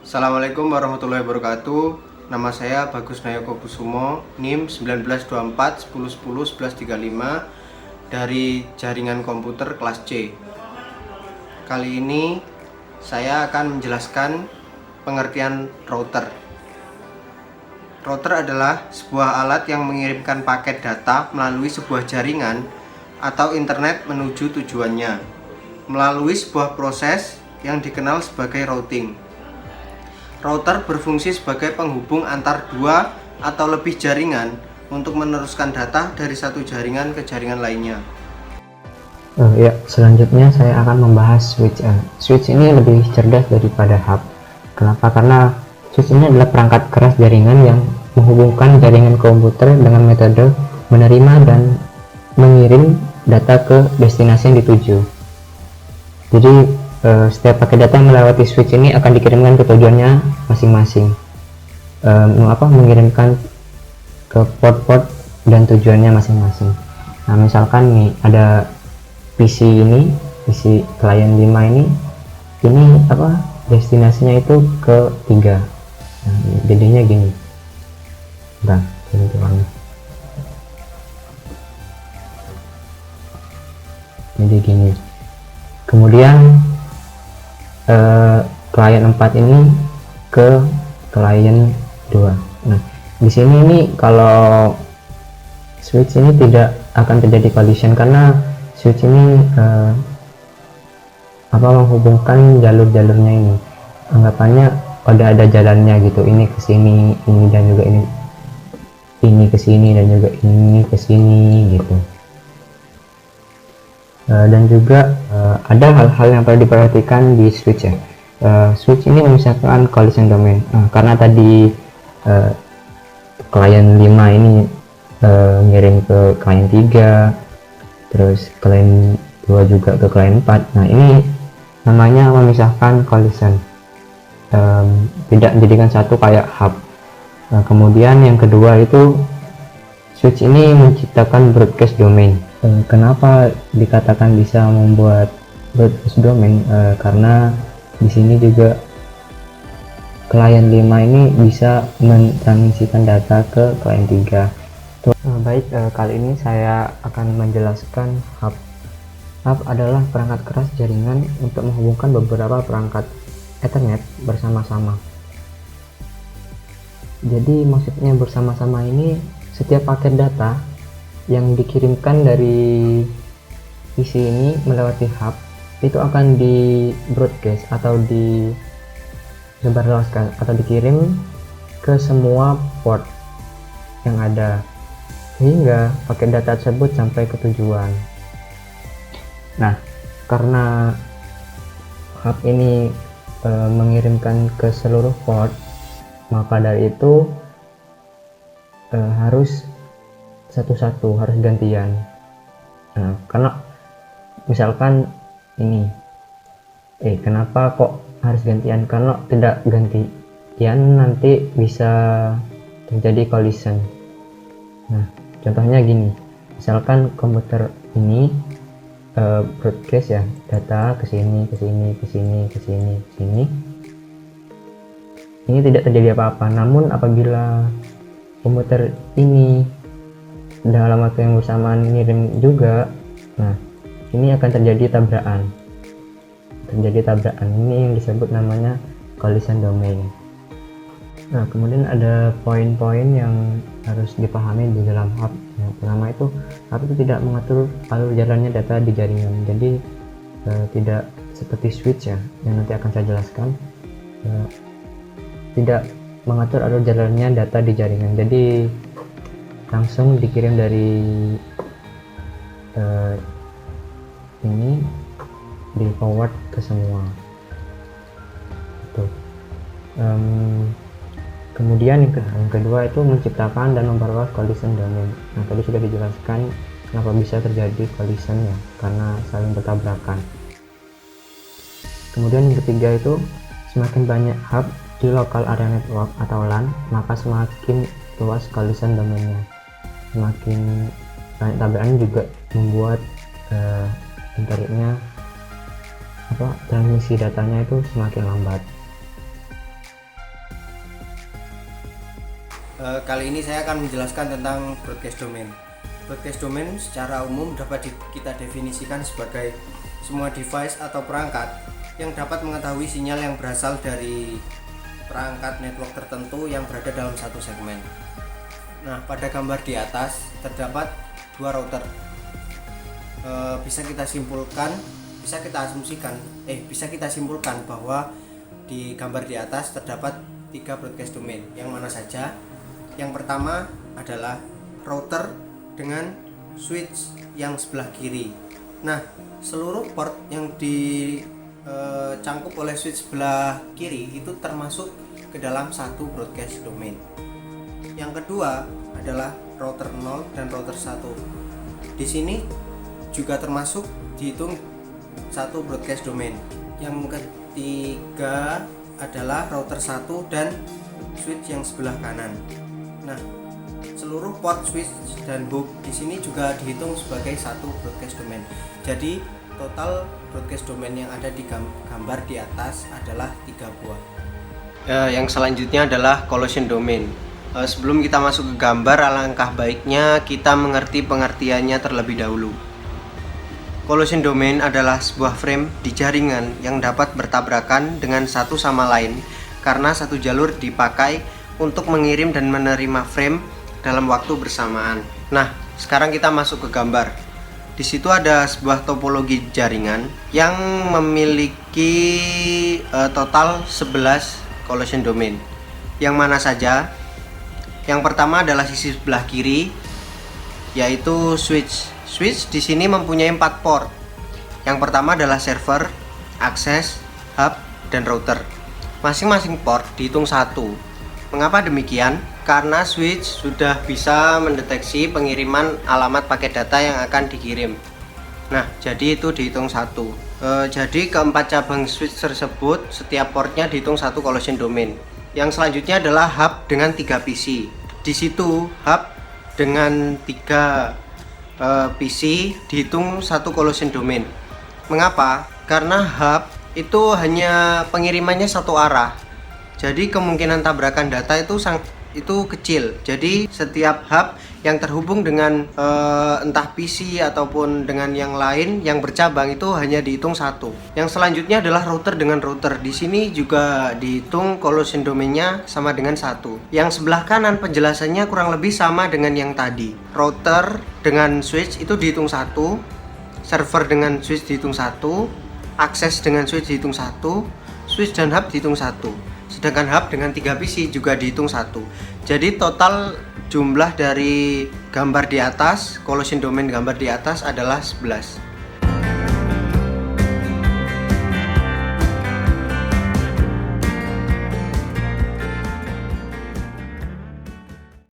Assalamualaikum warahmatullahi wabarakatuh. Nama saya Bagus Nayoko Kusumo, NIM 1924 10 10 11 35 dari jaringan komputer kelas C. Kali ini saya akan menjelaskan pengertian router. Router adalah sebuah alat yang mengirimkan paket data melalui sebuah jaringan atau internet menuju tujuannya melalui sebuah proses yang dikenal sebagai routing. Router berfungsi sebagai penghubung antar dua atau lebih jaringan untuk meneruskan data dari satu jaringan ke jaringan lainnya. Ya, selanjutnya saya akan membahas switch. Switch ini lebih cerdas daripada hub. Kenapa? Karena switch ini adalah perangkat keras jaringan yang menghubungkan jaringan komputer dengan metode menerima dan mengirim data ke destinasi yang dituju. Jadi setiap paket data yang melewati switch ini akan dikirimkan ke tujuannya masing-masing, mengirimkan ke port-port dan tujuannya masing-masing. Nah, misalkan nih ada PC klien 5 ini destinasinya itu ke 3. Nah, jadinya gini. Jadi gini. Kemudian klien 4 ini ke klien 2. Nah, di sini ini kalau switch ini tidak akan terjadi collision karena switch ini menghubungkan jalur-jalurnya ini. Anggapannya ada jalannya gitu. Ini ke sini, ini dan juga ini ke sini dan juga ini ke sini gitu. Dan juga ada hal-hal yang perlu diperhatikan di switch ya. Switch ini memisahkan collision domain karena tadi klien 5 ini ngirim ke klien 3, terus klien 2 juga ke klien 4. Nah, ini namanya memisahkan collision, tidak menjadikan satu kayak hub. Kemudian yang kedua itu switch ini menciptakan broadcast domain. Kenapa dikatakan bisa membuat broadcast domain? Karena di sini juga klien 5 ini bisa mentransmisikan data ke klien 3. Baik, kali ini saya akan menjelaskan hub. Hub adalah perangkat keras jaringan untuk menghubungkan beberapa perangkat Ethernet bersama-sama. Jadi maksudnya bersama-sama ini setiap paket data yang dikirimkan dari PC ini melewati hub itu akan di broadcast atau disebarluaskan atau dikirim ke semua port yang ada sehingga paket data tersebut sampai ke tujuan. Nah, karena hub ini mengirimkan ke seluruh port, maka dari itu harus satu-satu, harus gantian. Nah, karena misalkan ini kenapa kok harus gantian? Karena tidak gantian nanti bisa terjadi collision. Nah, contohnya gini, misalkan komputer ini broadcast ya data ke sini, ini tidak terjadi apa-apa. Namun apabila komputer ini dalam waktu yang bersamaan ngirim juga, nah ini akan terjadi tabrakan. Ini yang disebut namanya collision domain. Nah, kemudian ada poin-poin yang harus dipahami di dalam hub. Yang pertama itu hub itu tidak mengatur alur jalannya data di jaringan. Jadi tidak seperti switch ya yang nanti akan saya jelaskan, tidak mengatur alur jalannya data di jaringan. Jadi langsung dikirim dari ini di forward ke semua itu. Kemudian yang kedua itu menciptakan dan memperluas collision domain. Nah, tadi sudah dijelaskan kenapa bisa terjadi collision ya, karena saling bertabrakan. Kemudian yang ketiga itu semakin banyak hub di local area network atau LAN, maka semakin luas collision domainnya. Semakin tabrakan juga membuat internetnya transmisi datanya itu semakin lambat. Kali ini saya akan menjelaskan tentang broadcast domain. Broadcast domain secara umum dapat kita definisikan sebagai semua device atau perangkat yang dapat mengetahui sinyal yang berasal dari perangkat network tertentu yang berada dalam satu segmen. Nah, pada gambar di atas terdapat dua router. Bisa kita simpulkan bahwa di gambar di atas terdapat 3 broadcast domain. Yang mana saja? Yang pertama adalah router dengan switch yang sebelah kiri. Nah, seluruh port yang dicangkup oleh switch sebelah kiri itu termasuk ke dalam satu broadcast domain. Yang kedua adalah router 0 dan router 1. Di sini juga termasuk dihitung satu broadcast domain. Yang ketiga adalah router 1 dan switch yang sebelah kanan. Nah, seluruh port switch dan hub di sini juga dihitung sebagai satu broadcast domain. Jadi total broadcast domain yang ada di gambar di atas adalah 3 buah. Yang selanjutnya adalah collision domain. Sebelum kita masuk ke gambar, alangkah baiknya kita mengerti pengertiannya terlebih dahulu. Collision domain adalah sebuah frame di jaringan yang dapat bertabrakan dengan satu sama lain karena satu jalur dipakai untuk mengirim dan menerima frame dalam waktu bersamaan. Nah, sekarang kita masuk ke gambar. Di situ ada sebuah topologi jaringan yang memiliki total 11 collision domain. Yang mana saja? Yang pertama adalah sisi sebelah kiri, yaitu switch. Switch di sini mempunyai 4 port. Yang pertama adalah server, akses, hub, dan router. Masing-masing port dihitung 1. Mengapa demikian? Karena switch sudah bisa mendeteksi pengiriman alamat paket data yang akan dikirim. Nah, jadi itu dihitung 1. Jadi keempat cabang switch tersebut setiap portnya dihitung 1 collision domain. Yang selanjutnya adalah hub dengan 3 PC. Di situ hub dengan 3 PC dihitung 1 collision domain. Mengapa? Karena hub itu hanya pengirimannya satu arah. Jadi kemungkinan tabrakan data itu kecil. Jadi setiap hub yang terhubung dengan entah PC ataupun dengan yang lain yang bercabang itu hanya dihitung 1. Yang selanjutnya adalah router dengan router. Di sini juga dihitung collision domainnya sama dengan 1. Yang sebelah kanan penjelasannya kurang lebih sama dengan yang tadi. Router dengan switch itu dihitung 1, server dengan switch dihitung 1, akses dengan switch dihitung 1, switch dan hub dihitung 1. Sedangkan hub dengan 3 PC juga dihitung 1. Jadi total jumlah dari gambar di atas, collision domain gambar di atas adalah 11.